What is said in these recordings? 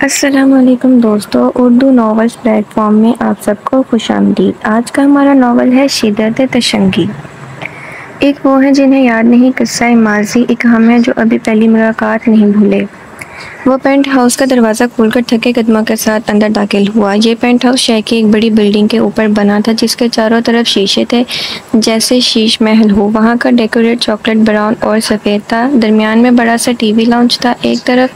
अस्सलामुअलैकुम दोस्तों, Urdu novels platform में आप सबको खुशामदीद। आज का हमारा नॉवल है शिद्दत तशंगी। एक वो है जिन्हें याद नहीं किस्सा माजी, एक हम है जो अभी पहली मुलाकात नहीं भूले। वो पेंट हाउस का दरवाज़ा खोलकर थके कदमों के साथ अंदर दाखिल हुआ। ये पेंट हाउस शहर की एक बड़ी बिल्डिंग के ऊपर बना था जिसके चारों तरफ शीशे थे, जैसे शीश महल हो। वहाँ का डेकोरेट चॉकलेट ब्राउन और सफ़ेद था। दरमियान में बड़ा सा टीवी लाउंज था। एक तरफ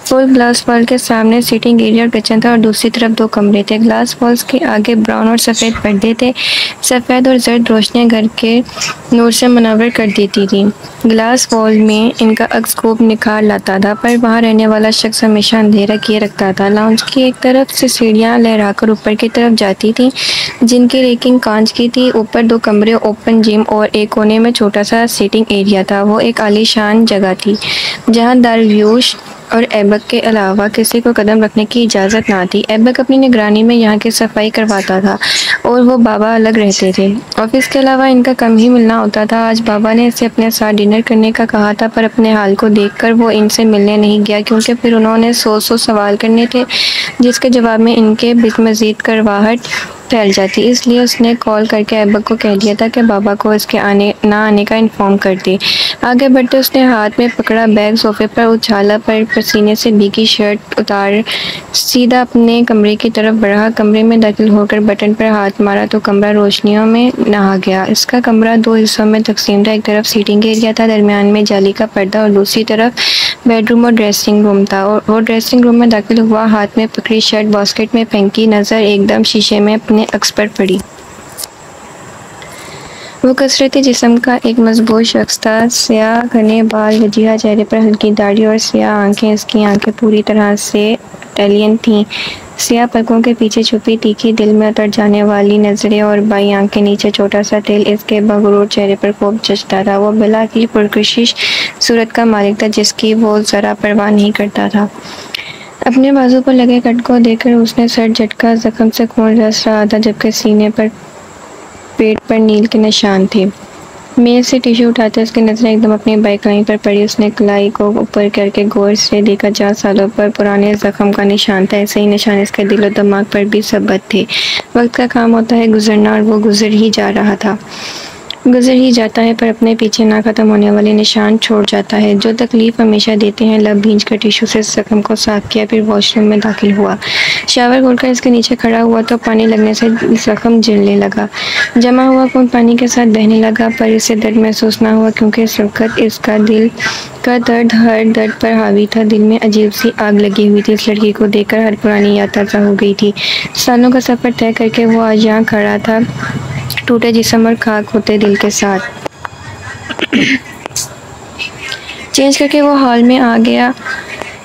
फुल ग्लास वॉल के सामने सीटिंग एरिया और किचन था और दूसरी तरफ दो कमरे थे। ग्लास वॉल्स के आगे ब्राउन और सफ़ेद पर्दे थे। सफ़ेद और जर्द रोशनियाँ घर के नूर से मुनव्वर कर देती थी। ग्लास वॉल में इनका अक्स खूब निखार लाता था, पर वहाँ रहने वाला शख्स हमेशा अंधेरा किए रखता था। लाउंज की एक तरफ से सीढ़ियाँ लहराकर ऊपर की तरफ जाती थी, जिनकी रेकिंग कांच की थी। ऊपर दो कमरे, ओपन जिम और एक कोने में छोटा सा सीटिंग एरिया था। वो एक आलीशान जगह थी जहाँ दरव्यूश और ऐबक के अलावा किसी को कदम रखने की इजाज़त ना थी। ऐबक अपनी निगरानी में यहाँ की सफाई करवाता था और वो बाबा अलग रहते थे। ऑफिस के अलावा इनका कम ही मिलना होता था। आज बाबा ने इसे अपने साथ डिनर करने का कहा था, पर अपने हाल को देखकर वो इनसे मिलने नहीं गया, क्योंकि फिर उन्होंने 100 सवाल करने थे जिसके जवाब में इनके मज़ीद करवाहट फैल जाती। इसलिए उसने कॉल करके ऐबक को कह दिया था कि बाबा को इसके आने का इन्फॉर्म कर दे। आगे बढ़ते उसने हाथ में पकड़ा बैग सोफे पर उछाला, पर पसीने से भीगी शर्ट उतार सीधा अपने कमरे की तरफ बढ़ा। कमरे में दाखिल होकर बटन पर हाथ मारा तो कमरा रोशनियों में नहा गया। इसका कमरा दो हिस्सों में तकसीम था। एक तरफ सीटिंग एरिया था, दरमियान में जाली का पर्दा, और दूसरी तरफ बेडरूम और ड्रेसिंग रूम था। और वो ड्रेसिंग रूम में दाखिल हुआ, हाथ में पकड़ी शर्ट बास्केट में फेंकी, नज़र एकदम शीशे में अपने अक्स पर पड़ी। वो कसरती जिस्म का एक मजबूत शख्स था। स्याह घने बाल, वजीहा चेहरे पर हल्की दाढ़ी और स्याह आंखें। इसकी आंखें पूरी तरह से इटालियन थीं। स्याह पलकों के पीछे छुपी तीखी, दिल में उतर जाने वाली नज़रें और बाई आंख के नीचे छोटा सा तिल इसके बगरूर चेहरे पर खूब जचता था। वो बिला की पुरकशिश सूरत का मालिक था जिसकी वो ज़रा परवाह नहीं करता था। अपने बाजू पर लगे कट को देखकर उसने सर झटका। जख्म से खून रस रहा था, जबकि सीने पर पेट पर नील के निशान थे। मेज से टिश्यू उठाते उसकी नजरें एकदम अपनी बाईं पर पड़ी। उसने कलाई को ऊपर करके गौर से देखा। 4 सालों पर पुराने जख्म का निशान था। ऐसे ही निशान इसके दिल और दिमाग पर भी सबत थे। वक्त का काम होता है गुजरना, और वो गुजर ही जाता है, पर अपने पीछे ना खत्म होने वाले निशान छोड़ जाता है जो तकलीफ हमेशा देते हैं। लब भींच कर टिश्यू से जख्म को साफ किया, फिर वॉशरूम में दाखिल हुआ। शावर खोलकर इसके नीचे खड़ा हुआ तो पानी लगने से जख्म जलने लगा। जमा हुआ खून पानी के साथ बहने लगा, पर इसे दर्द महसूस ना हुआ, क्योंकि इस वक्त इसका दिल का दर्द हर दर्द पर हावी था। दिल में अजीब सी आग लगी हुई थी। इस लड़की को देखकर हर पुरानी याद ताज़ा हो गई थी। सालों का सफ़र तय करके वो आज यहाँ खड़ा था, टूटे जिस्म और खाक होते दिल के साथ। चेंज करके वो हॉल में आ गया।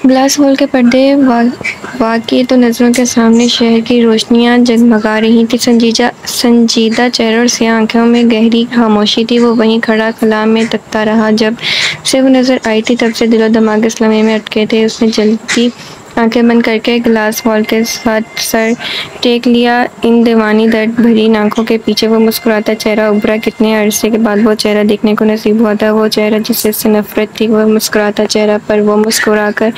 ग्लास वॉल के पर्दे वाक़ई तो नज़रों के सामने शहर की रोशनियां जगमगा रही थी। संजीदा चेहरे और स्याह आंखों में गहरी खामोशी थी। वो वहीं खड़ा खला में तकता रहा। जब से वो नज़र आई थी तब से दिलो दिमाग इस लम्हे में अटके थे। उसने जल्दी आंखें बंद करके ग्लास वॉल के साथ सर टेक लिया। इन दीवानी दर्द भरी आंखों के पीछे वो मुस्कुराता चेहरा उभरा। कितने अरसे के बाद वो चेहरा देखने को नसीब हुआ था। वो चेहरा जिससे नफरत थी, वो मुस्कुराता चेहरा, पर वो मुस्कुरा कर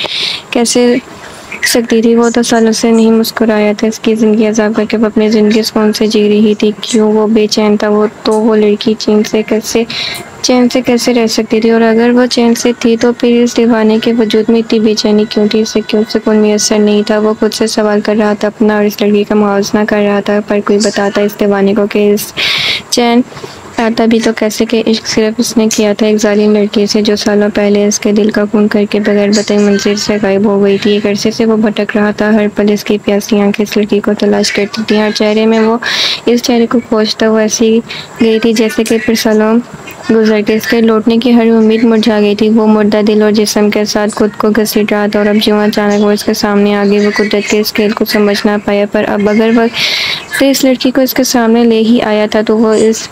कैसे सकती थी। वो तो सालों से नहीं मुस्कुराया था। इसकी ज़िंदगी अज़ाब करके वो अपनी ज़िंदगी सुकून से जी रही थी। क्यों वो बेचैन था? वो लड़की चैन से कैसे रह सकती थी? और अगर वो चैन से थी तो फिर इस दीवाने के वजूद में इतनी बेचैनी क्यों थी? इसे क्यों सुकून मैसर नहीं था? वो खुद से सवाल कर रहा था अपना, और इस लड़की का मुआवजा कर रहा था। पर कोई बताता इस दीवाने को कि इस चैन आता भी तो कैसे कि इश्क सिर्फ इसने किया था एक जालिम लड़की से, जो सालों पहले इसके दिल का खून करके बगैर बताई मंजिल से गायब हो गई थी। एक अरसे से वो भटक रहा था। हर पल इसकी प्यासी आंखें इस लड़की को तलाश करती थी। हर चेहरे में वो इस चेहरे को खोजता हुआ ऐसी गई थी जैसे कि फिर सालों गुजर के इसके लौटने की हर उम्मीद मुरझा गई थी। वो मुर्दा दिल और जिस्म के साथ खुद को घसीट रहा था, और अब जो अचानक वो इसके सामने आ गई, वो कुदरत के इस खेल को समझ ना पाया। पर अब अगर वक्त इस लड़की को इसके सामने ले ही आया था तो वो इस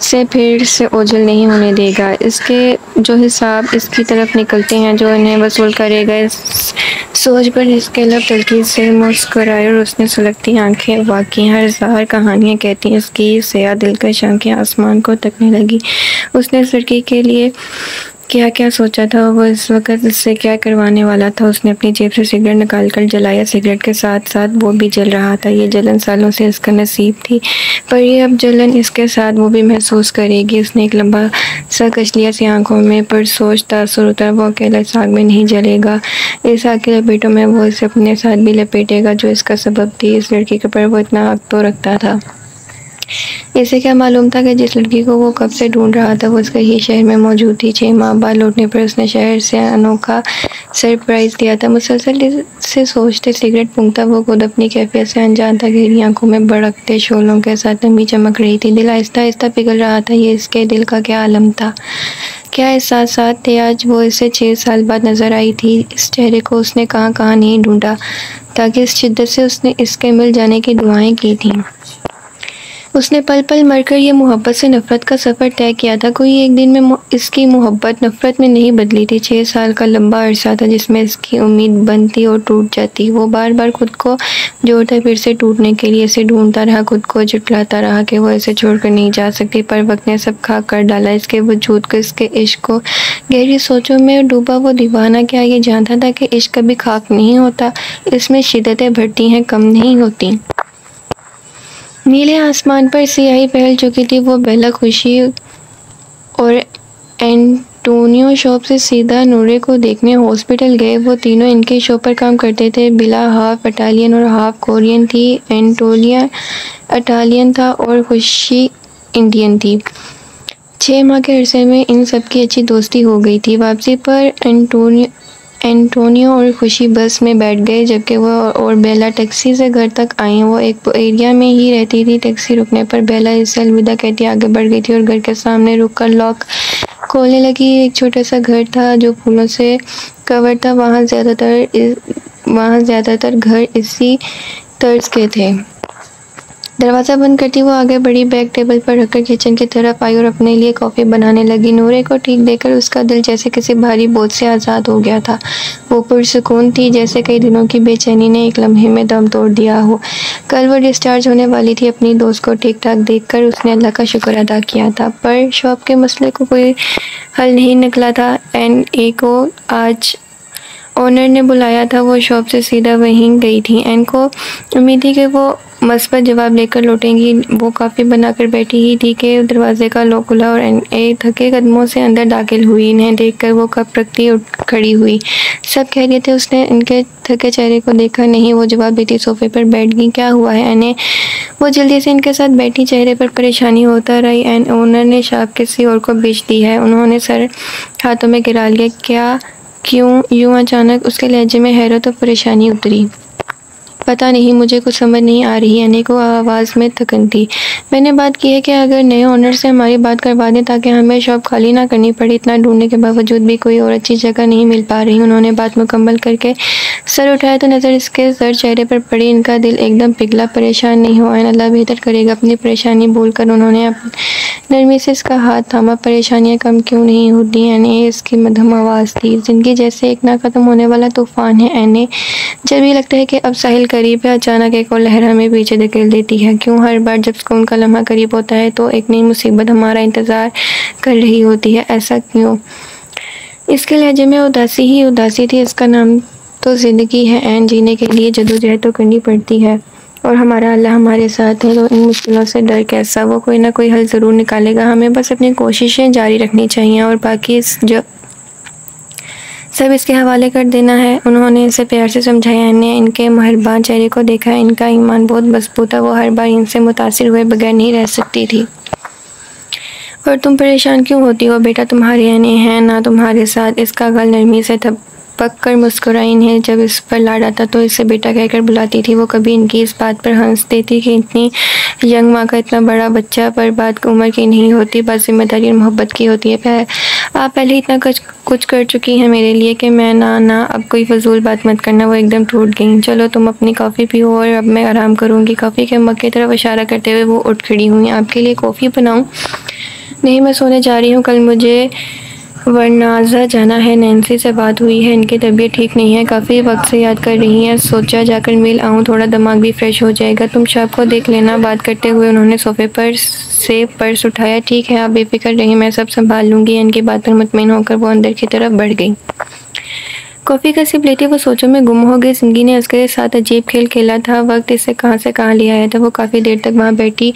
से फिर से ओझल नहीं होने देगा। इसके जो हिसाब इसकी तरफ निकलते हैं, जो इन्हें वसूल करेगा। इस सोच पर इसके लब तलखी से मुस्कुराए और उसने सुलगती आंखें वाकई हर ज़ाहर कहानियाँ कहती हैं। इसकी स्याह दिलकश आंखें आसमान को तकने लगी। उसने इस लड़की के लिए क्या क्या सोचा था वो इस वक्त इससे क्या करवाने वाला था। उसने अपनी जेब से सिगरेट निकाल कर जलाया। सिगरेट के साथ साथ वो भी जल रहा था। ये जलन सालों से इसका नसीब थी, पर ये अब जलन इसके साथ वो भी महसूस करेगी। उसने एक लंबा सा कस लिया सी आंखों में, पर सोच तासुर उतर। वो अकेला इस आग में नहीं जलेगा। इस आग के लपेटों में वो इसे अपने साथ भी लपेटेगा, जो इसका सबब थी। इस लड़की के ऊपर वो इतना हक तो रखता था। इसे क्या मालूम था कि जिस लड़की को वो कब से ढूंढ रहा था वो उसके ही शहर में मौजूद थी। 6 माह बाद लौटने पर उसने शहर से अनोखा सरप्राइज दिया था। मुसलसल से सोचते सिगरेट फूंकता वो खुद अपनी कैफियत से अनजान था। गहरी आंखों में भड़कते शोलों के साथ नमी चमक रही थी। दिल आहिस्ता आहिस्ता पिघल रहा था। ये इसके दिल का क्या आलम था, क्या एहसास थे। आज वो इसे 6 साल बाद नजर आई थी। इस चेहरे को उसने कहाँ कहाँ नहीं ढूंढा, ताकि इस शिद्दत से उसने इसके मिल जाने की दुआएं की थी। उसने पल पल मरकर ये मोहब्बत से नफ़रत का सफ़र तय किया था। कोई एक दिन में इसकी मोहब्बत नफ़रत में नहीं बदली थी। 6 साल का लंबा अरसा था जिसमें इसकी उम्मीद बनती और टूट जाती। वो बार बार खुद को जोड़ता फिर से टूटने के लिए इसे ढूंढता रहा, खुद को झुठलाता रहा कि वो इसे छोड़कर नहीं जा सकती। पर वक्त ने सब खाक कर डाला। इसके वजूद को, इसके इश्क को। गहरी सोचों में डूबा वो दीवाना क्या ये जानता था कि इश्क कभी खाक नहीं होता, इसमें शिद्दतें बढ़ती हैं, कम नहीं होती। नीले आसमान पर सियाही फैल चुकी थी। वो बेला, खुशी और एंटोनियो शॉप से सीधा नूरे को देखने हॉस्पिटल गए। वो तीनों इनके शो पर काम करते थे। बिला हाफ इटालियन और हाफ कोरियन थी। एंटोनिया इटालियन था और खुशी इंडियन थी। 6 माह के अरसे में इन सब की अच्छी दोस्ती हो गई थी। वापसी पर एंटोनियो और खुशी बस में बैठ गए, जबकि वो और बेला टैक्सी से घर तक आई। वो एक एरिया में ही रहती थी। टैक्सी रुकने पर बेला इससे अलविदा कहती आगे बढ़ गई थी और घर के सामने रुककर लॉक खोलने लगी। एक छोटा सा घर था जो फूलों से कवर था। वहाँ ज़्यादातर घर इसी तर्ज के थे। दरवाज़ा बंद करती वो आगे बढ़ी, बैग टेबल पर रखकर किचन की तरफ आई और अपने लिए कॉफ़ी बनाने लगी। नूरे को ठीक देखकर उसका दिल जैसे किसी भारी बोझ से आज़ाद हो गया था। वो पुरसुकून थी, जैसे कई दिनों की बेचैनी ने एक लम्हे में दम तोड़ दिया हो। कल वो डिस्चार्ज होने वाली थी। अपनी दोस्त को ठीक ठाक देखकर उसने अल्लाह का शुक्र अदा किया था, पर शॉप के मसले को कोई हल नहीं निकला था। NA को आज ओनर ने बुलाया था। वो शॉप से सीधा वहीं गई थी। एन को उम्मीद थी कि वो मस्बत जवाब लेकर लौटेंगी। वो काफ़ी बनाकर बैठी ही थी कि दरवाजे का लॉक खुला और NA थके कदमों से अंदर दाखिल हुई। इन्हें देखकर वो कप रखती उठ खड़ी हुई। सब कह रहे थे। उसने इनके थके चेहरे को देखा नहीं। वो जवाब देती सोफे पर बैठ गई। क्या हुआ है NA? वो जल्दी से इनके साथ बैठी। चेहरे पर परेशानी होता रही। एन ओनर ने शॉप किसी और को बेच दी है। उन्होंने सर हाथों में गिरा लिया। क्या, क्यों, यूं अचानक? उसके लहजे में हैरत और परेशानी उतरी। पता नहीं, मुझे कुछ समझ नहीं आ रही। अने को आवाज़ में थकन थी। मैंने बात की है कि अगर नए ओनर से हमारी बात करवा दें ताकि हमें शॉप खाली ना करनी पड़े। इतना ढूंढने के बावजूद भी कोई और अच्छी जगह नहीं मिल पा रही। उन्होंने बात मुकम्मल करके सर उठाया तो नज़र इसके सर चेहरे पर पड़ी। इनका दिल एकदम पिघला। परेशान नहीं हो एन, अल्लाह बेहतर करेगा। अपनी परेशानी बोलकर उन्होंने नरमी से इसका हाथ थामा। परेशानियाँ कम क्यों नहीं होती एने? इसकी मध्यम आवाज़ थी। ज़िंदगी जैसे एक ना ख़त्म होने वाला तूफ़ान है एने। जब ये लगता है कि अब साहिल करीब है, अचानक एक और लहर हमें पीछे धकेल देती है। क्यों हर बार जब सुकून का लम्हा करीब होता है तो एक नई मुसीबत हमारा इंतज़ार कर रही होती है? ऐसा क्यों? इसके लहजे में उदासी ही उदासी थी। इसका नाम तो ज़िंदगी है एन। जीने के लिए जदोजहद तो करनी पड़ती है और हमारा अल्लाह हमारे साथ है। तो इन मुश्किलों से डर कैसा? वो कोई ना कोई हल ज़रूर निकालेगा। हमें बस अपनी कोशिशें जारी रखनी चाहिए और बाकी जो सब इसके हवाले कर देना है। उन्होंने इसे प्यार से समझाया। इन्हें इनके मेहरबान चेहरे को देखा। इनका ईमान बहुत मजबूत था। वो हर बार इनसे मुतासिर हुए बगैर नहीं रह सकती थी। और तुम परेशान क्यों होती हो बेटा? तुम्हारे यानी हैं ना तुम्हारे साथ? इसका गल नरमी से थपक कर मुस्कुराई। इन्हें जब इस पर लाड आता तो इसे बेटा कहकर बुलाती थी। वो कभी इनकी इस बात पर हंस देती कि इतनी यंग माँ का इतना बड़ा बच्चा। पर बात उम्र की नहीं होती, बस जिम्मेदारी और मोहब्बत की होती है। आप पहले इतना कुछ कर चुकी हैं मेरे लिए कि मैं ना अब कोई फजूल बात मत करना। वो एकदम टूट गई। चलो तुम अपनी कॉफ़ी पियो और अब मैं आराम करूँगी। कॉफ़ी के मग की तरफ इशारा करते हुए वो उठ खड़ी हुई। आपके लिए कॉफ़ी बनाऊँ? नहीं, मैं सोने जा रही हूँ। कल मुझे वरनाज़ा जाना है, नैन्सी से बात हुई है, इनकी तबीयत ठीक नहीं है, काफ़ी वक्त से याद कर रही हैं, सोचा जाकर मिल आऊँ, थोड़ा दिमाग भी फ्रेश हो जाएगा। तुम शाम को देख लेना। बात करते हुए उन्होंने सोफे पर से पर्स उठाया। ठीक है, आप बेफिक्र रहिए, मैं सब संभाल लूँगी। इनकी बात पर मुतमईन होकर वो अंदर की तरफ बढ़ गई। कॉफ़ी का सिप लेते वो सोचों में गुम हो गई। ज़िंदगी ने उसके साथ अजीब खेल खेला था, वक्त इसे कहाँ से कहाँ ले आया था। वो काफ़ी देर तक वहाँ बैठी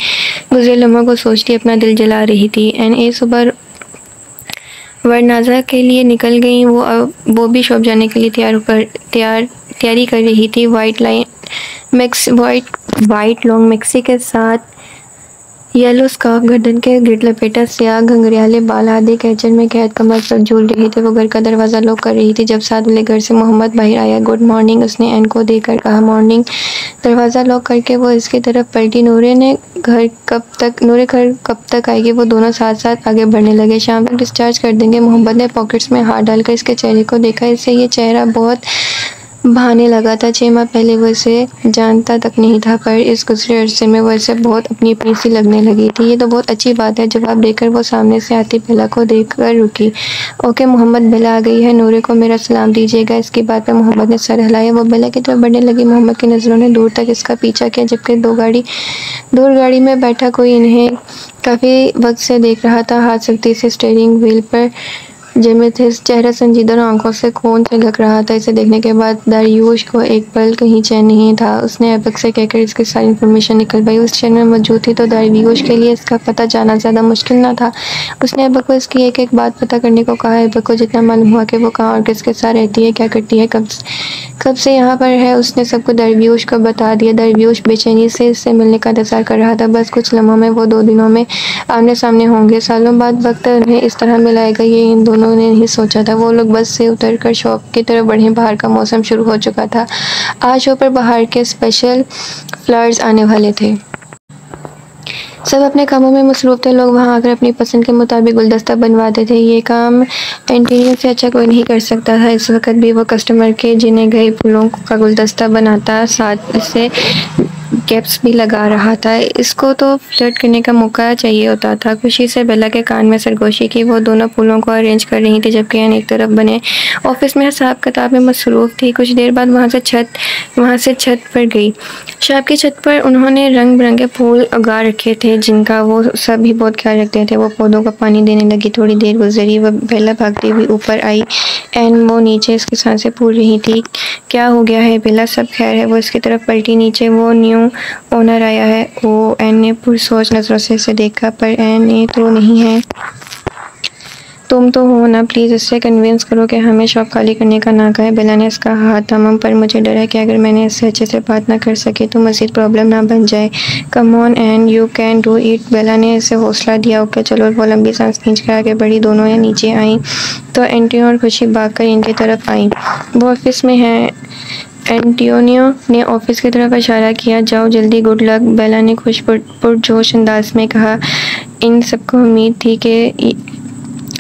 गुजरे लम्हों को सोचती अपना दिल जला रही थी। एन सुबह वरनाज़ा के लिए निकल गई। वो भी शॉप जाने के लिए तैयारी कर रही थी। वाइट लॉन्ग मैक्सी के साथ येलो स्कार्फ गर्दन के गिर लपेटा, स्याह घंघरियाले बाल आधे कैचर में कैद कमर पर झूल रही थे। वो घर का दरवाज़ा लॉक कर रही थी जब साथ वाले घर से मोहम्मद बाहर आया। गुड मॉर्निंग, उसने एन को देखकर कहा। मॉर्निंग। दरवाज़ा लॉक करके वो इसकी तरफ पलटी। नूरे घर कब तक आएगी? वो दोनों साथ साथ आगे बढ़ने लगे। शाम तक डिस्चार्ज कर देंगे। मोहम्मद ने पॉकेट्स में हाथ डालकर इसके चेहरे को देखा। इससे ये चेहरा बहुत भाने लगा था। 6 माह पहले वो इसे जानता तक नहीं था, पर इस गुजरे अरसे में वो इसे बहुत अपनी अपनी सी लगने लगी थी। ये तो बहुत अच्छी बात है। जवाब देकर वो सामने से आती बेला को देखकर रुकी। ओके मोहम्मद, बेला आ गई है, नूरे को मेरा सलाम दीजिएगा। इसकी बात पर मोहम्मद ने सर हिलाया। वो बेला की तरफ बढ़ने लगी। मोहम्मद की नज़रों ने दूर तक इसका पीछा किया, जबकि दूर गाड़ी में बैठा कोई इन्हें काफ़ी वक्त से देख रहा था। हाथ सख्ती से स्टीयरिंग व्हील पर जमे थे। चेहरा संजीदा और आंखों से खून छलक रहा था। इसे देखने के बाद दारियुश को एक पल कहीं चैन नहीं था। उसने ऐबक से कहकर इसकी सारी इन्फॉर्मेशन निकलवाई। उस शहर में मौजूद थी तो दारियुश के लिए इसका पता जाना ज़्यादा मुश्किल न था। उसने ऐबक को इसकी एक एक बात पता करने को कहा। ऐबक को जितना मालूम हुआ कि वो कहाँ और किसके साथ रहती है, क्या करती है, कब से यहाँ पर है, उसने सबको दारियुश को बता दिया। दारियुश बेचैनी से इससे मिलने का इंतजार कर रहा था। बस कुछ लम्हों में वो 2 दिनों में आमने सामने होंगे। सालों बाद वक्त उन्हें इस तरह मिलाएगा, ये इन दोनों ने नहीं सोचा था। वो लोग बस से उतरकर शॉप की तरफ बढ़े। बाहर का मौसम शुरू हो चुका था। आज शॉप पर बाहर के स्पेशल फ्लावर्स आने वाले थे। सब अपने कामों में मसरूफ थे। लोग वहां आकर अपनी पसंद के मुताबिक गुलदस्ता बनवाते थे। ये काम एंटोनियो से अच्छा कोई नहीं कर सकता था। इस वक्त भी वो कस्टमर के जिन्हें गए फूलों का गुलदस्ता बनाता, साथ इसे कैप्स भी लगा रहा था। इसको तो फ्लर्ट करने का मौका चाहिए होता था। खुशी से बेला के कान में सरगोशी की। वो दोनों फूलों को अरेंज कर रही थी, जबकि एन एक तरफ बने ऑफिस में हिसाब किताब में मसरूफ थी। कुछ देर बाद वहाँ से छत पर गई। शॉप की छत पर उन्होंने रंग बिरंगे फूल उगा रखे थे, जिनका वो सभी बहुत ख्याल रखते थे। वो पौधों को पानी देने लगी। थोड़ी देर गुजरी, वह बेला भागती हुई ऊपर आई। एन वो नीचे इसकी सांसें फूल रही थी। क्या हो गया है बेला, सब खैर है? वो इसकी तरफ पलटी। नीचे वो न्यू ओनर आया है। वो एन ने पुरसोच नजरों से इसे देखा, पर एन ये तो नहीं है। तुम तो हो ना, प्लीज़ इससे कन्विंस करो कि हमें शॉप खाली करने का ना कहे। बेला ने इसका हाथ थामा, पर मुझे डर है कि अगर मैंने इससे अच्छे से बात ना कर सके तो मज़ीद प्रॉब्लम ना बन जाए। Come on and you can do it. Bela ने इसे हौसला दिया। ओके चलो। वो लंबी सांस खींच कर आगे बढ़ी। दोनों या नीचे आई तो एंटोनियो और खुशी भागकर इनकी तरफ आई। वो ऑफिस में है। एंटोनियो ने ऑफिस की तरफ इशारा किया। जाओ जल्दी, गुड लक, बेला ने खुश पुरजोश अंदाज में कहा। इन सबको उम्मीद थी कि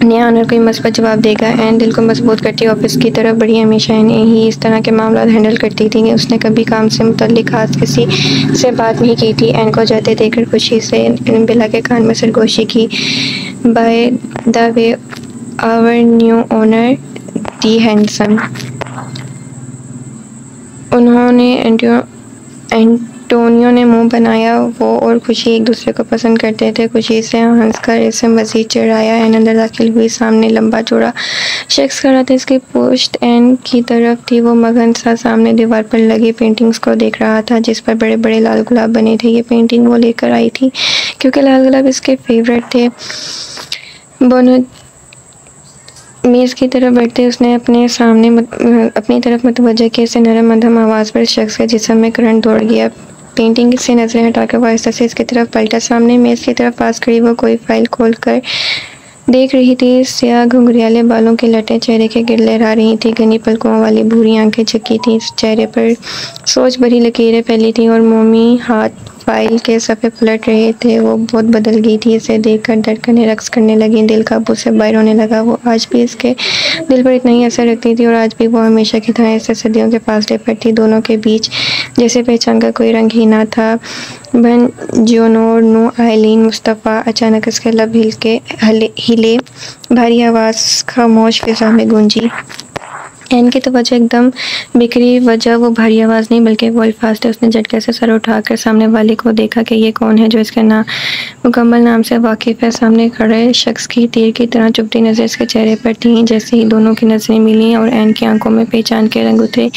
नया ऑनर कोई मस्बत जवाब देगा। एन दिल को मजबूत करती ऑफिस की तरफ बढ़ी। हमेशा एन ही इस तरह के मामला हैंडल करती थी। उसने कभी काम से मुतल्लिक खास किसी से बात नहीं की थी। एन को जाते देखकर खुशी से बेला के कान में सरगोशी की। By the way, our new owner the handsome. उन्होंने एंटोनियो ने मुंह बनाया। वो और खुशी एक दूसरे को पसंद करते थे। खुशी से हंसकर इसे मजीद चिढ़ाया। एन अंदर दाखिल हुई। सामने लंबा चौड़ा शख्स खड़ा था। इसकी पोस्ट एन की तरफ थी। वो मगन सा सामने दीवार पर लगी पेंटिंग्स को देख रहा था, जिस पर बड़े बड़े लाल गुलाब बने थे। ये पेंटिंग वो लेकर आई थी क्योंकि लाल गुलाब इसके फेवरेट थे। दोनों मेज़ की तरफ बढ़ते उसने अपनी तरफ मुतवज्जह किया। इसे नरम मध्यम आवाज़ पर शख्स के जिस्म में करंट दौड़ गया। पेंटिंग से नजरें हटाकर वह आहिस्ता से इसकी तरफ पलटा। सामने मेज़ की तरफ पास खड़ी वो कोई फाइल खोल कर देख रही थी। स्याह घुंघरियाले बालों की लटें चेहरे के गिर लहरा रही थी। घनी पलकों वाली भूरी आंखें झुकी थी। चेहरे पर सोच भरी लकीरें फैली थी और मोमी हाथ फाइल के सफ़े पलट रहे थे। वो बहुत बदल गई थी। इसे देखकर धड़कनें रक्स करने लगी। दिल काबू से बाहर होने लगा। वो आज भी इसके दिल पर इतना ही असर रखती थी और आज भी वो हमेशा की तरह इससे सदियों के फासले पर थी। दोनों के बीच जैसे पहचान का कोई रंग ही ना था। बन जोनोर नो आइलीन मुस्तफ़ा। अचानक इसके लब हिले। भारी आवाज़ खामोश फिजा में गूंजी। एन की तवज्जो एकदम बिखरी। वजह वो भारी आवाज़ नहीं बल्कि वो अल्फाज थे। उसने झटके से सर उठाकर सामने वाले को देखा कि ये कौन है जो इसके मुकम्मल नाम से वाकिफ़ है। सामने खड़े शख्स की तीर की तरह चुभती नज़र इसके चेहरे पर थी। जैसे ही दोनों की नज़रें मिली और एन की आंखों में पहचान के रंग उतरे।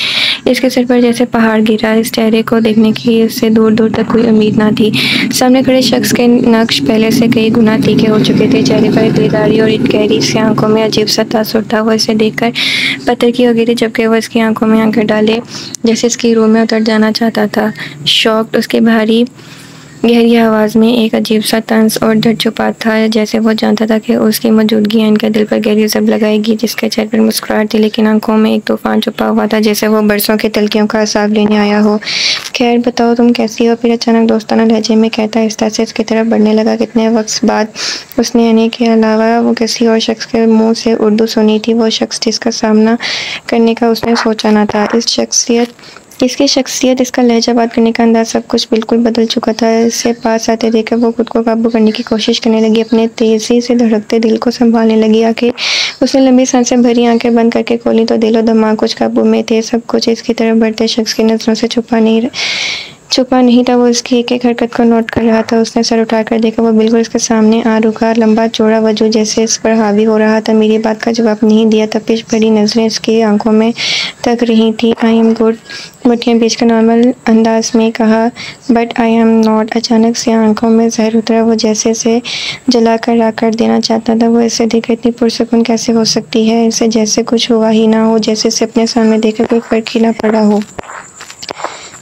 इसके सिर पर जैसे पहाड़ गिरा। इस चेहरे को देखने की इससे दूर दूर तक कोई उम्मीद ना थी। सामने खड़े शख्स के नक्श पहले से कई गुना तीखे हो चुके थे। चेहरे पर बेदारी और गहरी सी आंखों में अजीब सा तासुर था। वो इसे देखकर पत्थर की हो गई थी, जबकि वो इसकी आंखों में आंखें डाले जैसे इसकी रूह में उतर जाना चाहता था। शॉक्ड उसकी भारी गहरी आवाज़ में एक अजीब सा तंज और डर छुपा था। जैसे वो जानता था कि उसकी मौजूदगी इनके दिल पर गहरी जब लगाएगी। जिसके चेहरे पर मुस्कुराहट थी लेकिन आंखों में एक तूफान छुपा हुआ था, जैसे वो बरसों की तलखियों का हिसाब लेने आया हो। खैर बताओ तुम कैसी हो? फिर अचानक दोस्ताना लहजे में कहता आहिस्ता से इसकी तरफ बढ़ने लगा। कितने वक्त बाद उसने यानी के अलावा वो किसी और शख्स के मुंह से उर्दू सुनी थी। वो शख्स जिसका सामना करने का उसने सोचा ना था। इसकी शख्सियत, इसका लहजा, बात करने का अंदाज, सब कुछ बिल्कुल बदल चुका था। इसे पास आते देखकर वो खुद को काबू करने की कोशिश करने लगी। अपने तेजी से धड़कते दिल को संभालने लगी। आखिर उसने लंबी सांसें भरी, आंखें बंद करके खोली तो दिलो दिमाग कुछ काबू में थे। सब कुछ इसकी तरफ बढ़ते शख्स की नजरों से छुपा नहीं था। वो इसकी एक एक हरकत को नोट कर रहा था। उसने सर उठाकर देखा। वो बिल्कुल इसके सामने आ रुका। लंबा चौड़ा वजूद जैसे इस पर हावी हो रहा था। मेरी बात का जवाब नहीं दिया। तपिश भरी नजरें इसकी आंखों में तक रही थी। आई एम गुड, मुठ्ठियां बीचकर नॉर्मल अंदाज में कहा। But I am not. अचानक से आंखों में जहर उतरा। वो जैसे से जलाकर राख कर देना चाहता था। वो इसे देखकर इतनी पुरसुकून कैसे हो सकती है? इसे जैसे कुछ हुआ ही ना हो, जैसे इसे अपने सामने देखकर कोई फर्क ही ना पड़ा हो।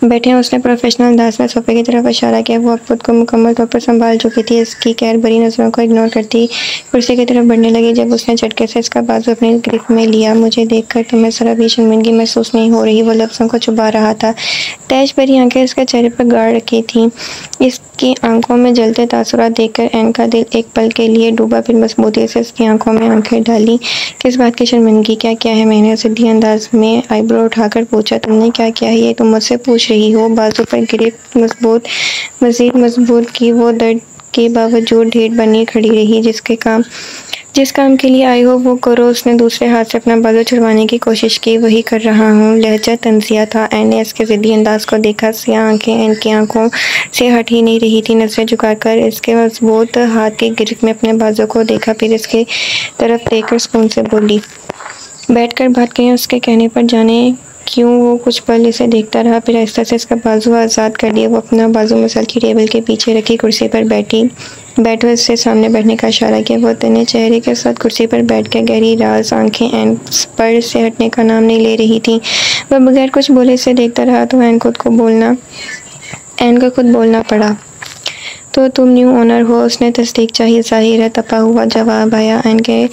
बैठे उसने प्रोफेशनल अंदाज में सोफे की तरफ इशारा किया। वो अब खुद को मुकम्मल तौर पर संभाल चुकी थी। इसकी कहर भरी नजरों को इग्नोर करती कुर्सी की तरफ बढ़ने लगी। जब उसने झटके से इसका बाजू अपनी गिरफ्त में लिया। मुझे देखकर तुम्हें जरा भी शर्मिंदगी महसूस नहीं हो रही? वो लफ्ज़ों को छुपा रहा था। तेज भरी आंखें इसके चेहरे पर गाड़ रखी थी। इसकी आंखों में जलते तासुरात देखकर एन का दिल एक पल के लिए डूबा। फिर मजबूती से इसकी आंखों में आंखें डाली। किस बात की शर्मिंदगी? क्या क्या है? मैंने सीधी अंदाज में आईब्रो उठाकर पूछा। तुमने क्या किया है ये तुम मुझसे पूछ रही हो? बाजू पर गिरफ्त मजीद मजबूत की। वो दर्द के बावजूद ढेर बनी खड़ी रही। जिस काम के लिए आई हो वो करो। उसने दूसरे हाथ से अपना बाजू छुड़वाने की कोशिश की। वही कर रहा हूँ। लहजा तंजिया था। एन ने इसके ज़िद्दी अंदाज को देखा। सियाह आंखें एन की आंखों से हट ही नहीं रही थी। नजरें झुकाकर इसके मजबूत हाथ की गिरफ्त में अपने बाजू को देखा। फिर इसकी तरफ देखकर सुकून से बोली। बैठकर बात करें। उसके कहने पर जाने क्यों वो कुछ पल इसे देखता रहा। फिर आहिस्ता से इसका बाजू आज़ाद कर लिया। वो अपना बाजू मसल की टेबल के पीछे रखी कुर्सी पर बैठो इससे सामने बैठने का इशारा किया। वो तने चेहरे के साथ कुर्सी पर बैठ के गहरी राज आंखें एन पर से हटने का नाम नहीं ले रही थी। वह बगैर कुछ बोले इसे देखता रहा तो एन को खुद बोलना पड़ा। तो तुम न्यू ओनर हो? उसने तस्दीक चाहिए। ज़ाहिर है, तपा हुआ जवाब आया। एन के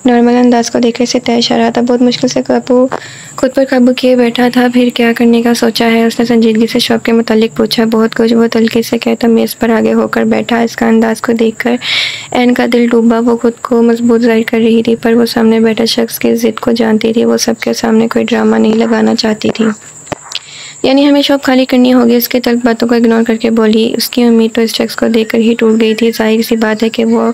नॉर्मल अंदाज को देखकर से तय इशारा था। बहुत मुश्किल से खुद पर काबू किए बैठा था। फिर क्या करने का सोचा है? उसने संजीदगी से शॉप के मुतालिक पूछा। बहुत कुछ, वो तल्खी से कहता मेज़ पर आगे होकर बैठा। इसका अंदाज को देखकर एन का दिल डूबा। वो खुद को मजबूत जाहिर कर रही थी पर वो सामने बैठा शख्स की ज़िद को जानती थी। वो सबके सामने कोई ड्रामा नहीं लगाना चाहती थी। यानी हमें शॉप खाली करनी होगी। उसके तल्ख बातों को इग्नोर करके बोली। उसकी उम्मीद तो इस शख्स को देखकर ही टूट गई थी। जाहिर सी बात है कि वो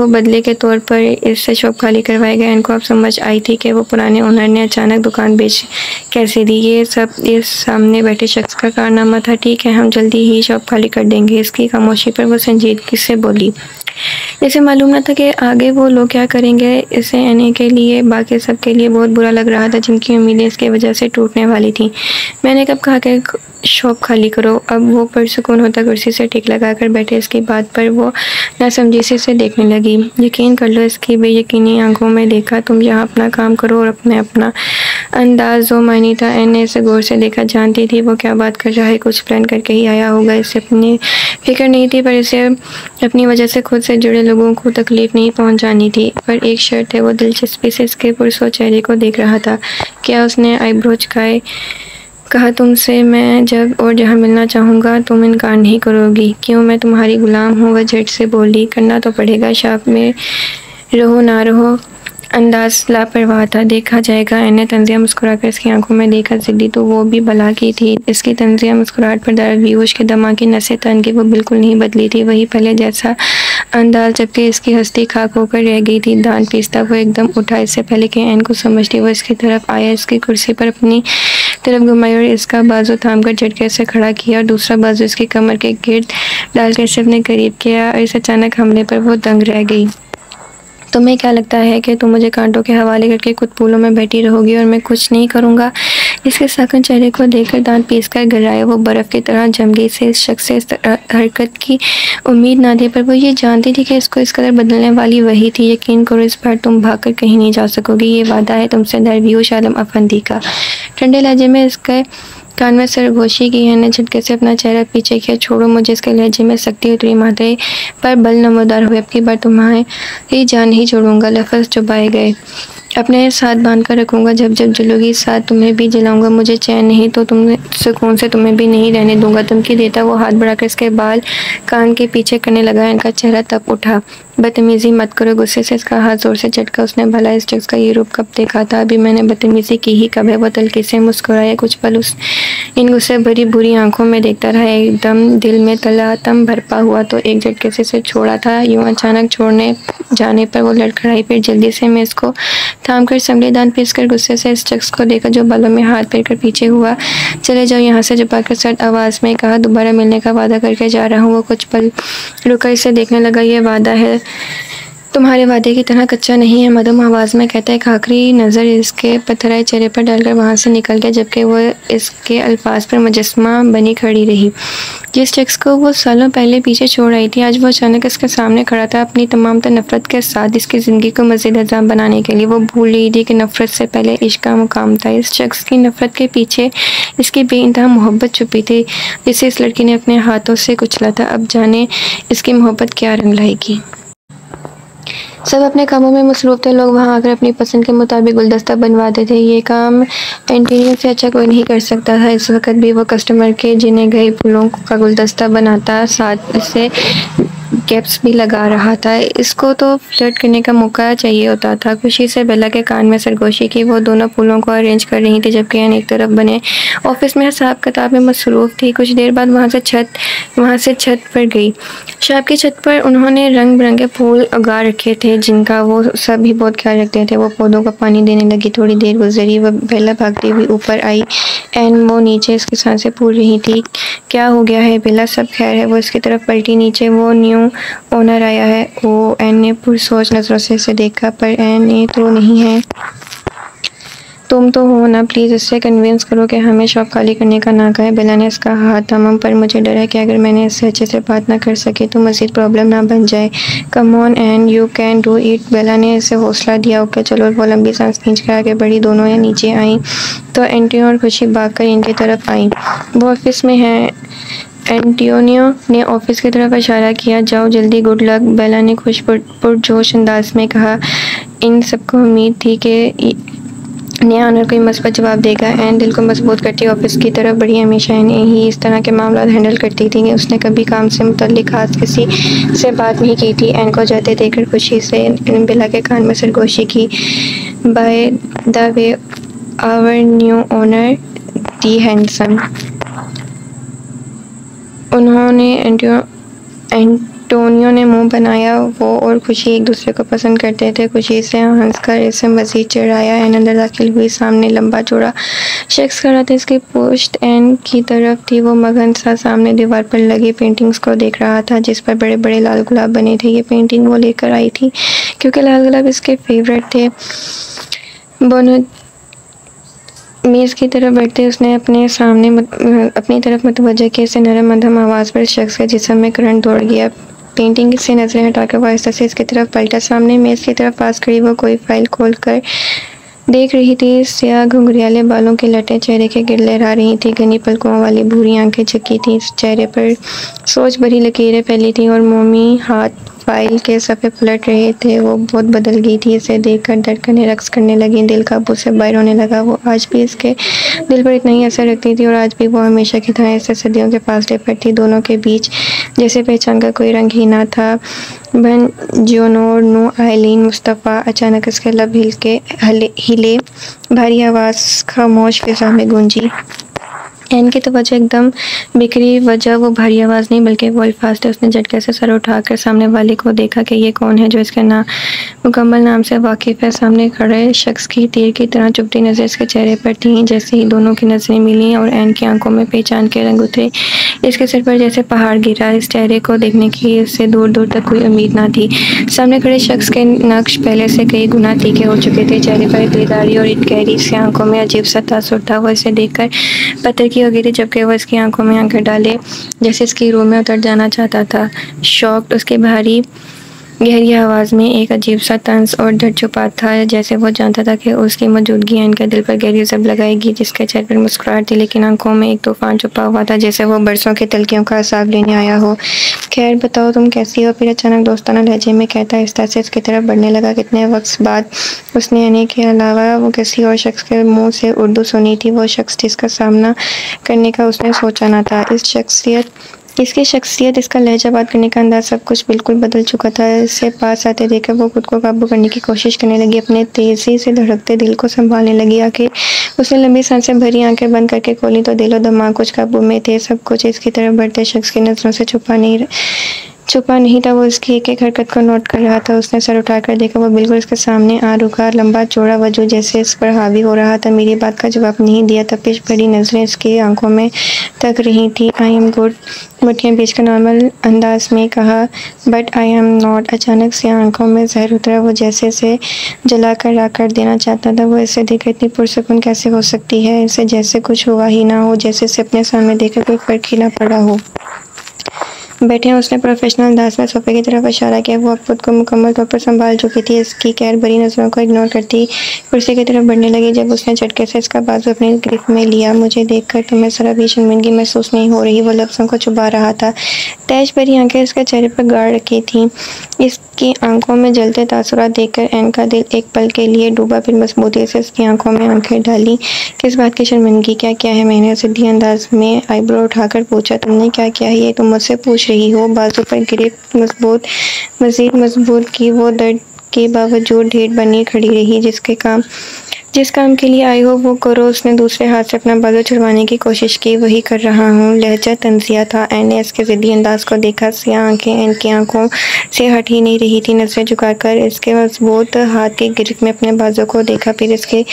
बदले के तौर पर इससे शॉप खाली करवाएगा। इनको अब समझ आई थी कि वो पुराने ओनर ने अचानक दुकान बेच कैसे दी। ये सब इस सामने बैठे शख्स का कारनामा था। ठीक है, हम जल्दी ही शॉप खाली कर देंगे। इसकी खामोशी पर वो संजीदगी से बोली। इसे मालूम न था कि आगे वो लोग क्या करेंगे। इसे एने के लिए, बाकी सब के लिए बहुत बुरा लग रहा था जिनकी उम्मीदें इसकी वजह से टूटने वाली थी। मैंने कब कहा कि शॉप खाली करो? अब वो पुरसुकून होता कुर्सी से टिक लगाकर बैठे। इसकी बात पर वो नासमझी से देखने लगी। यकीन कर लो, इसकी बेयकीनी आंखों में देखा। तुम यहाँ अपना काम करो और अपना अंदाज जो मायनी था। एन ने इसे गौर से देखा। जानती थी वो क्या बात कर रहा है। कुछ प्लान करके ही आया होगा। इसे अपनी फिक्र नहीं थी, पर इसे अपनी वजह से खुद से जुड़े लोगों को तकलीफ नहीं पहुंचानी थी। पर एक शर्त है। वो दिलचस्पी से इसके पुरसों चेहरे को देख रहा था। क्या उसने आईब्रो कहा तुमसे मैं जब और जहाँ मिलना चाहूँगा तुम इनकार नहीं करोगी। क्यों, मैं तुम्हारी गुलाम हूँ, वह झट से बोली। करना तो पड़ेगा, शॉप में रहो ना रहो अंदाज लापरवाह था। देखा जाएगा। एने तंजिया मुस्कुराकर इसकी आंखों में देखा। जिद्दी तो वो भी भला की थी। इसकी तंजिया मुस्कुराहट पर दर्द बेहोश के दमा की नसें तन की वो बिल्कुल नहीं बदली थी। वही पहले जैसा अंदाज, जबकि इसकी हस्ती खाक होकर रह गई थी। दांत पीसता वो एकदम उठा। इससे पहले कि एन को समझती वो इसकी तरफ आया, इसकी कुर्सी पर अपनी तरफ घुमाई और इसका बाजू थामकर झटके से खड़ा किया और दूसरा बाजू इसकी कमर के गिर्द डालकर इसे अपने करीब किया। और इस अचानक हमले पर वो दंग रह गई। तुम्हें क्या लगता है कि तुम मुझे कांटों के हवाले करके कुछ फूलों में बैठी रहोगी और मैं कुछ नहीं करूँगा? इसके साकन चेहरे को देखकर दांत पीसकर गिराया। वो बर्फ़ की तरह जम गई। से इस शख्स से इस हरकत की उम्मीद ना थी, पर वो ये जानती थी कि इसको इस कदर बदलने वाली वही थी। यकीन करो, इस बार तुम भागकर कहीं नहीं जा सकोगी। ये वादा है तुमसे दरवेश आलम अफंदी का। ठंडे लहजे में इसके कान में सरगोशी की है ने झटके से अपना चेहरा पीछे किया। छोड़ो मुझे। इसके लहजे में सख्ती उतरी। माथे पर बल नमोदार हुए। अब की बार तुम्हारी जान ही छोड़ूंगा। लफ्ज़ चुबाए गए। अपने साथ बांध कर रखूँगा। जब जब जलोगी साथ तुम्हें भी जलाऊंगा। मुझे चैन नहीं तो तुम सुकून से तुम्हें भी नहीं रहने दूंगा। धमकी देता वो हाथ बढ़ाकर इसके बाल कान के पीछे करने लगा। इनका चेहरा तब उठा। बदतमीजी मत करो। गुस्से से इसका हाथ जोर से झटका। उसने भला इस शख्स का ये रूप कब देखा था? अभी मैंने बदतमीजी की ही कब है? वो तल्खी से मुस्कुराया। कुछ पल उस इन गुस्से भरी बुरी आंखों में देखता रहा। एकदम दिल में तलातम भरपा हुआ तो एक झटके से इसे छोड़ा था। यूं अचानक छोड़ने जाने पर वो लड़खड़ाई। फिर जल्दी से मैं इसको थाम कर संभले। दांत पीसकर गुस्से से इस शख्स को देखा जो बालों में हाथ फेर कर पीछे हुआ। चले जाओ यहाँ से, झुकाकर सर्द आवाज़ में कहा। दोबारा मिलने का वादा करके जा रहा हूँ। वो कुछ पल रुका, इसे देखने लगा। ये वादा है तुम्हारे वादे की तरह कच्चा नहीं है, मधुम आवाज़ में कहता है। एक आखिरी नज़र इसके पत्थराए चेहरे पर डालकर वहाँ से निकल गया, जबकि वह इसके अल्फाज पर मुजस्मा बनी खड़ी रही। जिस शख्स को वो सालों पहले पीछे छोड़ आई थी, आज वो अचानक इसके सामने खड़ा था, अपनी तमाम तर नफरत के साथ। इसकी ज़िंदगी को मज़ीद अजाम बनाने के लिए वो भूल रही थी कि नफरत से पहले इश्क का मुकाम था। इस शख्स की नफरत के पीछे इसकी बेइंतहा मोहब्बत छुपी थी, जिसे इस लड़की ने अपने हाथों से कुचला था। अब जाने इसकी मोहब्बत क्या रंग लाएगी। सब अपने कामों में मसरूफ़ थे। लोग वहाँ आकर अपनी पसंद के मुताबिक गुलदस्ता बनवाते थे। ये काम एंटीनियो से अच्छा कोई नहीं कर सकता था। इस वक्त भी वो कस्टमर के जिन्हें गए फूलों का गुलदस्ता बनाता, साथ से कैप्स भी लगा रहा था। इसको तो फ्लर्ट करने का मौका चाहिए होता था। खुशी से बेला के कान में सरगोशी की। वो दोनों फूलों को अरेंज कर रही थी, जबकि एन एक तरफ बने ऑफिस में हिसाब किताब में मसरूफ़ थी। कुछ देर बाद वहाँ से छत पर गई। शॉप की छत पर उन्होंने रंग बिरंगे फूल उगा रखे थे, जिनका वो सभी बहुत ख्याल रखते थे। वो पौधों को पानी देने लगी। थोड़ी देर गुजरी, वह बेला भागती हुई ऊपर आई। एन वो नीचे इसकी सांसें फूल रही थी। क्या हो गया है बेला, सब खैर है? वो इसकी तरफ पलटी। नीचे वो न्यू ओनर आया है। वो एन ने पुरसोच नज़रों से इसे देखा, पर एन ने तो नहीं है। तुम तो हो ना, प्लीज़ इससे कन्विंस करो कि हमें शॉप खाली करने का ना कहे। बेला ने इसका हाथ थामा, पर मुझे डर है कि अगर मैंने इससे अच्छे से बात ना कर सके तो मज़ीद प्रॉब्लम ना बन जाए। Come on and you can do it. Bela ने इसे हौसला दिया। ओके चलो। वो लंबी सांस खींच कर आगे बढ़ी। दोनों या नीचे आई तो एंटियो और खुशी भागकर इनकी तरफ आई। वो ऑफिस में है। एंटियोनियो ने ऑफिस की तरफ इशारा किया। जाओ जल्दी, गुड लक, बेला ने खुश पुरजोश अंदाज में कहा। इन सबको उम्मीद थी कि नया ऑनर कोई मस्बत जवाब देगा। एन दिल को मजबूत करती ऑफिस की तरफ बढ़ी। हमेशा एन ही इस तरह के मामला हैंडल करती थी। उसने कभी काम से मुतल्लिक खास किसी से बात नहीं की थी। एन को जाते देखकर खुशी से बेला के कान में सरगोशी की। By the way, our new owner the handsome. उन्होंने एंटोनियो ने मुंह बनाया। वो और खुशी एक दूसरे को पसंद करते थे। खुशी से हंसकर इसे मजीद चिढ़ाया। एन अंदर दाखिल हुई। सामने लंबा चौड़ा शख्स खड़ा था। इसकी पोस्ट एन की तरफ थी। वो मगन सा सामने दीवार पर लगी पेंटिंग्स को देख रहा था, जिस पर बड़े बड़े लाल गुलाब बने थे। ये पेंटिंग वो लेकर आई थी क्योंकि लाल गुलाब इसके फेवरेट थे। दोनों मेज़ की तरफ बैठते उसने अपनी तरफ मुतवज्जह किया। इसे नरम मध्यम आवाज़ पर शख्स के जिस्म में करंट दौड़ गया। पेंटिंग से नजरें हटाकर वो आहिस्ता से इसकी तरफ पलटा। सामने मेज़ की तरफ पास खड़ी वो कोई फाइल खोल कर देख रही थी। स्याह घुंघरियाले बालों की लटें चेहरे के गिर लहरा रही थी। घनी पलकों वाली भूरी आंखें झुकी थी। चेहरे पर सोच भरी लकीरें फैली थी और मोमी हाथ फाइल के सफ़े पलट रहे थे। वो बहुत बदल गई थी। इसे देखकर धड़कनें रक्स करने लगीं, दिल काबू से बाहर होने लगा। वो आज भी इसके दिल पर इतना ही असर रखती थी और आज भी वो हमेशा की तरह इससे सदियों के फासले पर थी। दोनों के बीच जैसे पहचान का कोई रंग ही ना था। बन जोनोर नो आइलीन मुस्तफ़ा। अचानक इसके लब हिले, भारी आवाज़ खामोश फिजा में गूंजी। एन की तवज्जो एकदम बिखरी। वजह वो भारी आवाज़ नहीं बल्कि वो अल्फाज थे। उसने झटके से सर उठाकर सामने वाले को देखा कि ये कौन है जो इसके मुकम्मल नाम से वाकिफ़ है। सामने खड़े शख्स की तीर की तरह चुभती नज़र इसके चेहरे पर थी। जैसे ही दोनों की नज़रें मिलीं और एन की आंखों में पहचान के रंग उतरे, इसके सिर पर जैसे पहाड़ गिरा। इस चेहरे को देखने की इससे दूर दूर तक कोई उम्मीद ना थी। सामने खड़े शख्स के नक्श पहले से कई गुना तीखे हो चुके थे। चेहरे पर बेदारी और गहरी सी आंखों में अजीब सा तासुर था। वो इसे देखकर पत्थर की हो गई थी, जबकि वो इसकी आंखों में आंखें डाले जैसे इसकी रूह में उतर जाना चाहता था। शॉक्ड, उसकी भारी गहरी आवाज़ में एक अजीब सा तंज और डर छुपा था, जैसे वो जानता था कि उसकी मौजूदगी इनके दिल पर गहरी जब लगाएगी। जिसके चेहरे पर मुस्कुराहट थी, लेकिन आंखों में एक तूफान छुपा हुआ था, जैसे वो बरसों की तलखियों का हिसाब लेने आया हो। खैर बताओ, तुम कैसी हो? फिर अचानक दोस्ताना लहजे में कहता आहिस्ता से इसकी तरफ बढ़ने लगा। कितने वक्त बाद उसने यानी के अलावा वो किसी और शख्स के मुंह से उर्दू सुनी थी। वो शख्स जिसका सामना करने का उसने सोचा ना था। इसकी शख्सियत, इसका लहजा, बात करने का अंदाज, सब कुछ बिल्कुल बदल चुका था। इसे पास आते देखकर वो खुद को काबू करने की कोशिश करने लगी। अपने तेज़ी से धड़कते दिल को संभालने लगी। आखिर उसने लंबी सांसें भरी, आंखें बंद करके खोली तो दिलो दिमाग कुछ काबू में थे। सब कुछ इसकी तरफ बढ़ते शख्स की नज़रों से छुपा नहीं था। वो इसकी एक एक हरकत को नोट कर रहा था। उसने सर उठाकर देखा, वो बिल्कुल इसके सामने आ रुका। लंबा चौड़ा वजूद जैसे इस पर हावी हो रहा था। मेरी बात का जवाब नहीं दिया। तपिश भरी नज़रें इसकी आंखों में तक रही थी। आई एम गुड, मुट्ठियाँ बीचकर नॉर्मल अंदाज में कहा, बट आई एम नॉट। अचानक से आंखों में जहर उतरा। वो जैसे इसे जला कर राख कर देना चाहता था। वो इसे देखकर इतनी पुरसुकून कैसे हो सकती है? इसे जैसे कुछ हुआ ही ना हो, जैसे इसे अपने सामने देखकर कोई फर्क ही ना पड़ा हो। बैठे हैं, उसने प्रोफेशनल अंदाज में सोफे की तरफ इशारा किया। वो अब खुद को मुकम्मल तौर पर संभाल चुकी थी। इसकी कहर भरी नज़रों को इग्नोर करती कुर्सी की तरफ बढ़ने लगी। जब उसने झटके से इसका बाजू अपनी गिरफ्त में लिया, मुझे देखकर तुम्हें जरा भी शर्मिंदगी महसूस नहीं हो रही? वो लफ्ज़ों को चुबा रहा था। तैश भरी आंखें इसके चेहरे पर गाड़ रखी थीं। इसकी आंखों में जलते तासुरात देखकर एन का दिल एक पल के लिए डूबा। फिर मजबूती से इसकी आंखों में आंखें डाली। किस बात की शर्मिंदगी? क्या किया है मैंने? सीधी अंदाज में आईब्रो उठाकर पूछा। तुमने क्या किया है? ये तुम मुझसे पूछ रही हो? बाजू पर गिरफ्त मजीद मजबूत की। वो दर्द के बावजूद ढेर बनी खड़ी रही। जिस काम के लिए आई हो वो करो। उसने दूसरे हाथ से अपना बाजू छुड़वाने की कोशिश की। वही कर रहा हूँ। लहजा तंजिया था। एन ने इसके ज़िद्दी अंदाज को देखा। सियाह आंखें एन की आंखों से हट ही नहीं रही थी। नजरें झुकाकर इसके मजबूत हाथ की गिरफ्त में अपने बाजू को देखा। फिर इसकी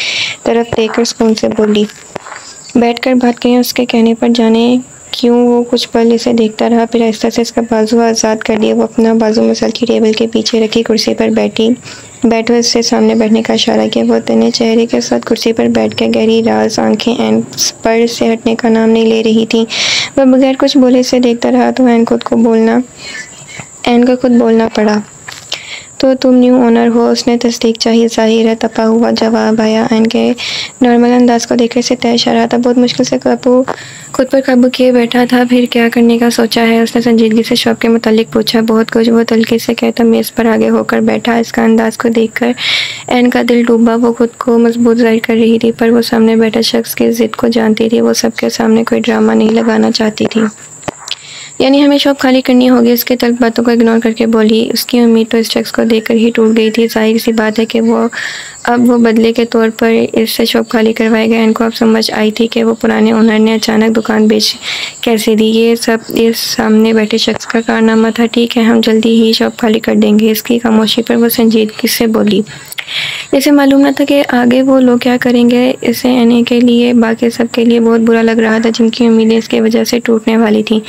तरफ देखकर सुकून से बोली, बैठकर बात करें। उसके कहने पर जाने क्यों वो कुछ पल इसे देखता रहा। फिर आहिस्ता से इसका बाजू आज़ाद कर दिया। वो अपना बाजू मसलती टेबल के पीछे रखी कुर्सी पर बैठो इससे सामने बैठने का इशारा किया। वो तने चेहरे के साथ कुर्सी पर बैठ के गहरी राज आंखें एन पर से हटने का नाम नहीं ले रही थी। वह बगैर कुछ बोले से देखता रहा तो एन को खुद बोलना पड़ा। तो तुम न्यू ओनर हो? उसने तस्दीक चाहिए। ज़ाहिर है, तपा हुआ जवाब आया। एन के नॉर्मल अंदाज को देखकर से तय आ रहा था। बहुत मुश्किल से खुद पर काबू किए बैठा था। फिर क्या करने का सोचा है? उसने संजीदगी से शॉप के मुतालिक पूछा। बहुत कुछ, वो तल्खी से कहता मेज़ पर आगे होकर बैठा। इसका अंदाज को देखकर एन का दिल डूबा। वो खुद को मजबूत जाहिर कर रही थी, पर वो सामने बैठा शख्स की ज़िद को जानती थी। वो सबके सामने कोई ड्रामा नहीं लगाना चाहती थी। यानी हमें शॉप खाली करनी होगी। इसके तल्ख बातों को इग्नोर करके बोली। उसकी उम्मीद तो इस शख्स को देखकर ही टूट गई थी। जाहिर सी बात है कि वो बदले के तौर पर इससे शॉप खाली करवाएगा। इनको अब समझ आई थी कि वो पुराने ओनर ने अचानक दुकान बेच कैसे दी। ये सब इस सामने बैठे शख्स का कारनामा था। ठीक है, हम जल्दी ही शॉप खाली कर देंगे। इसकी खामोशी पर वो संजीदगी से बोली। इसे मालूम न था कि आगे वो लोग क्या करेंगे। इसे एने के लिए, बाकी सब के लिए बहुत बुरा लग रहा था, जिनकी उम्मीदें इसकी वजह से टूटने वाली थी।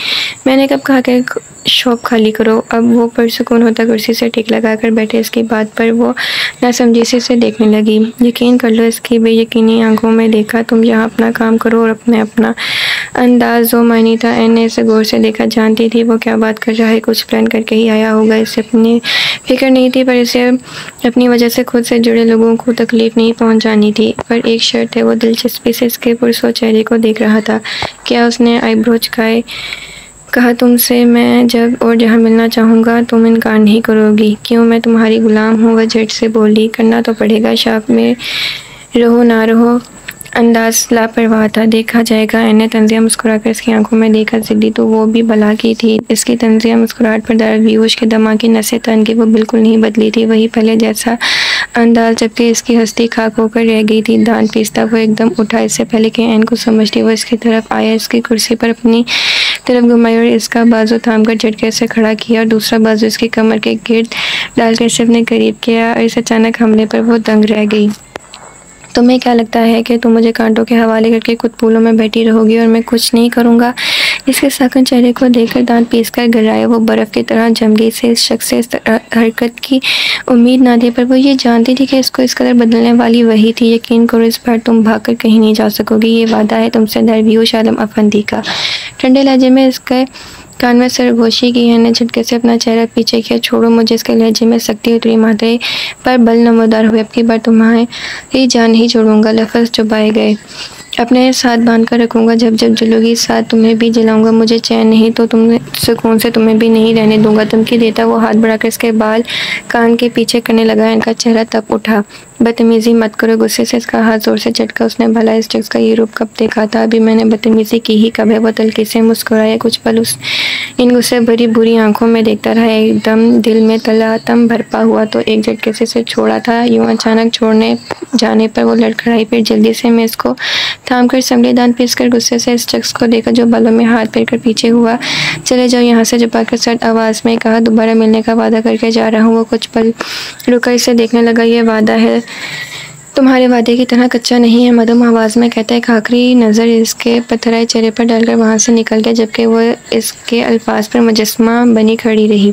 मैंने कब कहा कि शॉप खाली करो? अब वो पुरसुकून होता कुर्सी से टिक लगाकर बैठे। इसकी बात पर वो नासमझी से देखने लगी। यकीन कर लो, इसकी बेयकीनी आंखों में देखा। तुम यहाँ अपना काम करो और अपना अंदाज जो मायनी था। एने इसे गौर से देखा। जानती थी वो क्या बात कर रहा है। कुछ प्लान करके ही आया होगा। इसे अपनी फिक्र नहीं थी, पर इसे अपनी वजह से खुद से जुड़े लोगों को तकलीफ नहीं पहुंचानी थी। पर एक शर्त है। वो दिलचस्पी से इसके पुरसों चेहरे को देख रहा था। क्या उसने आईब्रो झुकाए कहा तुमसे मैं जब और जहाँ मिलना चाहूँगा तुम इनकार नहीं करोगी। क्यों मैं तुम्हारी गुलाम हूँ, वह झट से बोली। करना तो पड़ेगा, शाप में रहो ना रहो। अंदाज लापरवाह था। देखा जाएगा। मैंने तंजिया मुस्कुराकर इसकी आंखों में देखा। जिद्दी तो वो भी भला की थी। इसकी तंजिया मुस्कुराहट पर दर्द बेहोश के दमा की नसें तन की वो बिल्कुल नहीं बदली थी। वही पहले जैसा अंदाज, जबकि इसकी हस्ती खाक होकर रह गई थी। दांत पीसता वो एकदम उठा। इससे पहले कि एन को समझती वो इसकी तरफ आया, इसकी कुर्सी पर अपनी तरफ घुमाई और इसका बाजू थामकर झटके से खड़ा किया और दूसरा बाजू इसकी कमर के गिर्द डालकर इसे अपने करीब किया। और इस अचानक हमले पर वो दंग रह गई। तुम्हें क्या लगता है कि तुम मुझे कांटों के हवाले करके कुछ फूलों में बैठी रहोगी और मैं कुछ नहीं करूँगा? इसके साकन चेहरे को देखकर दांत पीसकर गिराया। वो बर्फ़ की तरह जम गई। से इस शख्स से इस हरकत की उम्मीद ना थी, पर वो ये जानती थी कि इसको इस कदर बदलने वाली वही थी। यकीन करो, इस बार तुम भागकर कहीं नहीं जा सकोगी। ये वादा है तुमसे। दरवेश आलम अफंदी का ठंडे लहजे में इसके कान में सरगोशी की है ने झटके से अपना चेहरा पीछे किया। छोड़ो मुझे। इसके लहजे में सख्ती उतरी। माथे पर बल नमोदार हुए। अब की बार तुम्हारी जान नहीं छोड़ूंगा। लफ्ज़ चुपाए गए। अपने साथ बांध कर रखूंगा। जब जब जलोगी साथ तुम्हें भी जलाऊंगा। मुझे चैन नहीं तो तुम सुकून से तुम्हें भी नहीं रहने दूंगा। धमकी देता वो हाथ बढ़ाकर इसके बाल कान के पीछे करने लगा। इनका चेहरा तब उठा। बदतमीजी मत करो। गुस्से से इसका हाथ जोर से झटका। उसने भला इस शख्स का ये रूप कब देखा था? अभी मैंने बदतमीजी की ही कब है? वो तल्खी से मुस्कुराया। कुछ पल उस इन गुस्से भरी बुरी आंखों में देखता रहा। एकदम दिल में तलातम भरपा हुआ तो एक झटके से इसे छोड़ा था। यूं अचानक छोड़ने जाने पर वो लड़खड़ाई। फिर जल्दी से मैं इसको थाम कर संभले। दांत पीसकर गुस्से से इस शख्स को देखा जो बालों में हाथ फेर कर पीछे हुआ। चले जाओ यहाँ से, छुपाकर सर्द आवाज़ में कहा। दोबारा मिलने का वादा करके जा रहा हूँ। वो कुछ पल रुका इसे देखने लगा। ये वादा है तुम्हारे वादे की तरह कच्चा नहीं है, मधुम आवाज़ में कहता है। एक आखिरी नज़र इसके पथराए चेहरे पर डालकर वहाँ से निकल गया, जबकि वो इसके अल्फाज पर मुजस्मा बनी खड़ी रही।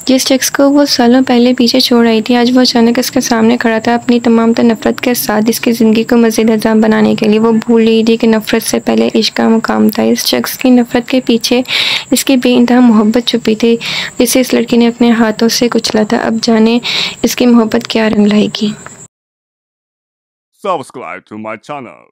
जिस शख्स को वो सालों पहले पीछे छोड़ आई थी, आज वो अचानक इसके सामने खड़ा था, अपनी तमाम नफरत के साथ। इसकी ज़िंदगी को मज़ीद अजाम बनाने के लिए वो भूल रही थी कि नफरत से पहले इश्क का मुकाम था। इस शख्स की नफरत के पीछे इसकी बेइंतहा मोहब्बत छुपी थी, जिसे इस लड़की ने अपने हाथों से कुचला था। अब जाने इसकी मोहब्बत क्या रंग लाएगी। Subscribe to my channel.